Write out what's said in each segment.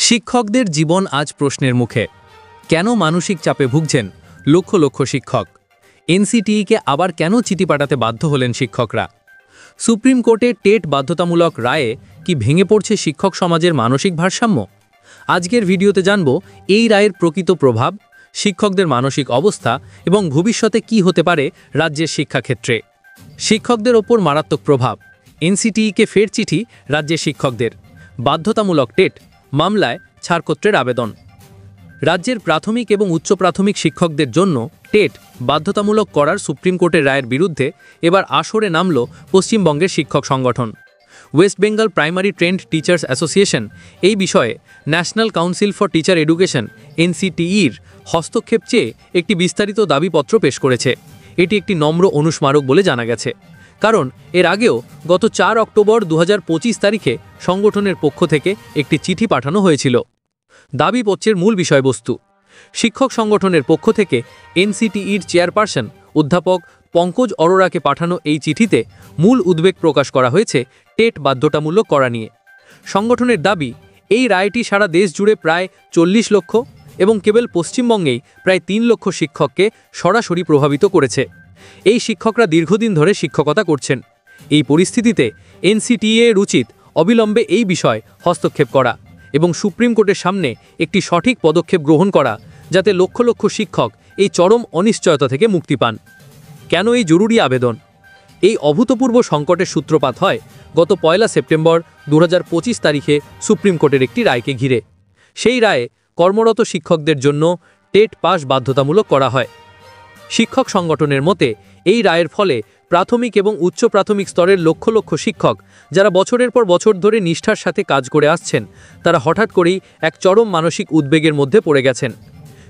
শিক্ষকদের জীবন আজ প্রশ্নের মুখে। কেন মানসিক চাপে ভুগছেন লক্ষ লক্ষ শিক্ষক? এনসিটিইকে আবার কেন চিঠি পাঠাতে বাধ্য হলেন শিক্ষকরা? সুপ্রিম কোর্টে টেট বাধ্যতামূলক রায়ে কি ভেঙে পড়ছে শিক্ষক সমাজের মানসিক ভারসাম্য? আজকের ভিডিওতে জানব এই রায়ের প্রকৃত প্রভাব, শিক্ষকদের মানসিক অবস্থা এবং ভবিষ্যতে কি হতে পারে রাজ্যের শিক্ষাক্ষেত্রে। শিক্ষকদের ওপর মারাত্মক প্রভাব, এনসিটিইকে ফের চিঠি রাজ্যের শিক্ষকদের, বাধ্যতামূলক টেট, মামলায় ছাড়পত্রের আবেদন। রাজ্যের প্রাথমিক এবং উচ্চ প্রাথমিক শিক্ষকদের জন্য টেট বাধ্যতামূলক করার সুপ্রিম কোর্টের রায়ের বিরুদ্ধে এবার আসরে নামল পশ্চিমবঙ্গের শিক্ষক সংগঠন। West Bengal primary trained teachers association এই বিষয়ে national council for teacher education এনসিটিইর হস্তক্ষেপ চেয়ে একটি বিস্তারিত দাবিপত্র পেশ করেছে। এটি একটি নম্র অনুস্মারক বলে জানা গেছে, কারণ এর আগেও গত 4 অক্টোবর 2025 তারিখে সংগঠনের পক্ষ থেকে একটি চিঠি পাঠানো হয়েছিল। দাবিপত্রের মূল বিষয়বস্তু: শিক্ষক সংগঠনের পক্ষ থেকে এনসিটিইর চেয়ারপারসন অধ্যাপক পঙ্কজ অরোরাকে পাঠানো এই চিঠিতে মূল উদ্বেগ প্রকাশ করা হয়েছে টেট বাধ্যতামূলক করা নিয়ে। সংগঠনের দাবি, এই রায়টি সারা দেশ জুড়ে প্রায় 40 লক্ষ এবং কেবল পশ্চিমবঙ্গেই প্রায় 3 লক্ষ শিক্ষককে সরাসরি প্রভাবিত করেছে। এই শিক্ষকরা দীর্ঘদিন ধরে শিক্ষকতা করছেন। এই পরিস্থিতিতে এনসিটিই-এর উচিত অবিলম্বে এই বিষয় হস্তক্ষেপ করা এবং সুপ্রিম কোর্টের সামনে একটি সঠিক পদক্ষেপ গ্রহণ করা, যাতে লক্ষ লক্ষ শিক্ষক এই চরম অনিশ্চয়তা থেকে মুক্তি পান। কেন এই জরুরি আবেদন? এই অভূতপূর্ব সংকটের সূত্রপাত হয় গত 1 সেপ্টেম্বর 2025 তারিখে সুপ্রিম কোর্টের একটি রায়কে ঘিরে। সেই রায়ে কর্মরত শিক্ষকদের জন্য টেট পাস বাধ্যতামূলক করা হয়। শিক্ষক সংগঠনের মতে, এই রায়ের ফলে প্রাথমিক এবং উচ্চ প্রাথমিক স্তরের লক্ষ লক্ষ শিক্ষক, যারা বছরের পর বছর ধরে নিষ্ঠার সাথে কাজ করে আসছেন, তারা হঠাৎ করেই এক চরম মানসিক উদ্বেগের মধ্যে পড়ে গেছেন।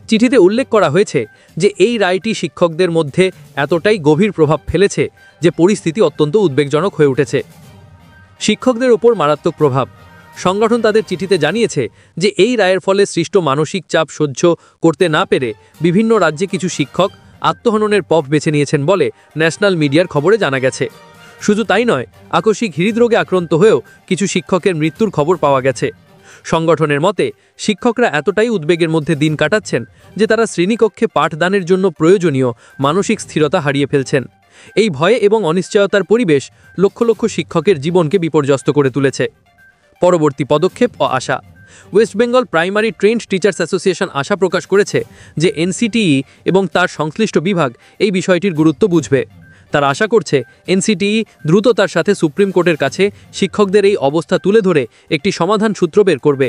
চিঠিতে উল্লেখ করা হয়েছে যে এই রায়টি শিক্ষকদের মধ্যে এতটাই গভীর প্রভাব ফেলেছে যে পরিস্থিতি অত্যন্ত উদ্বেগজনক হয়ে উঠেছে। শিক্ষকদের ওপর মারাত্মক প্রভাব: সংগঠন তাদের চিঠিতে জানিয়েছে যে এই রায়ের ফলে সৃষ্ট মানসিক চাপ সহ্য করতে না পেরে বিভিন্ন রাজ্যে কিছু শিক্ষক আত্মহননের পথ বেছে নিয়েছেন বলে ন্যাশনাল মিডিয়ার খবরে জানা গেছে। শুধু তাই নয়, আকস্মিক হৃদরোগে আক্রান্ত হয়েও কিছু শিক্ষকের মৃত্যুর খবর পাওয়া গেছে। সংগঠনের মতে, শিক্ষকরা এতটাই উদ্বেগের মধ্যে দিন কাটাচ্ছেন যে তারা শ্রেণীকক্ষে পাঠদানের জন্য প্রয়োজনীয় মানসিক স্থিরতা হারিয়ে ফেলছেন। এই ভয়ে এবং অনিশ্চয়তার পরিবেশ লক্ষ লক্ষ শিক্ষকের জীবনকে বিপর্যস্ত করে তুলেছে। পরবর্তী পদক্ষেপ ও আশা: West Bengal primary trained teachers association আশা প্রকাশ করেছে যে এনসিটিই এবং তার সংশ্লিষ্ট বিভাগ এই বিষয়টির গুরুত্ব বুঝবে। তারা আশা করছে এনসিটিই দ্রুততার সাথে সুপ্রিম কোর্টের কাছে শিক্ষকদের এই অবস্থা তুলে ধরে একটি সমাধান সূত্র বের করবে।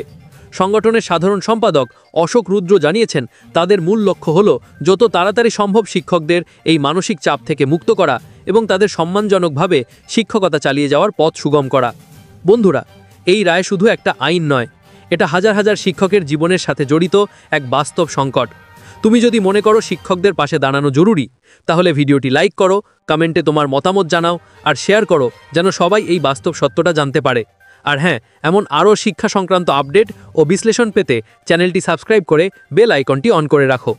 সংগঠনের সাধারণ সম্পাদক অশোক রুদ্র জানিয়েছেন, তাদের মূল লক্ষ্য হল যত তাড়াতাড়ি সম্ভব শিক্ষকদের এই মানসিক চাপ থেকে মুক্ত করা এবং তাদের সম্মানজনকভাবে শিক্ষকতা চালিয়ে যাওয়ার পথ সুগম করা। বন্ধুরা, এই রায় শুধু একটা আইন নয়, এটা হাজার হাজার শিক্ষকের জীবনের সাথে জড়িত এক বাস্তব সংকট। তুমি যদি মনে করো শিক্ষকদের পাশে দাঁড়ানো জরুরি, তাহলে ভিডিওটি লাইক করো, কমেন্টে তোমার মতামত জানাও আর শেয়ার করো, যেন সবাই এই বাস্তব সত্যটা জানতে পারে। আর হ্যাঁ, এমন আরও শিক্ষা সংক্রান্ত আপডেট ও বিশ্লেষণ পেতে চ্যানেলটি সাবস্ক্রাইব করে বেল আইকনটি অন করে রাখো।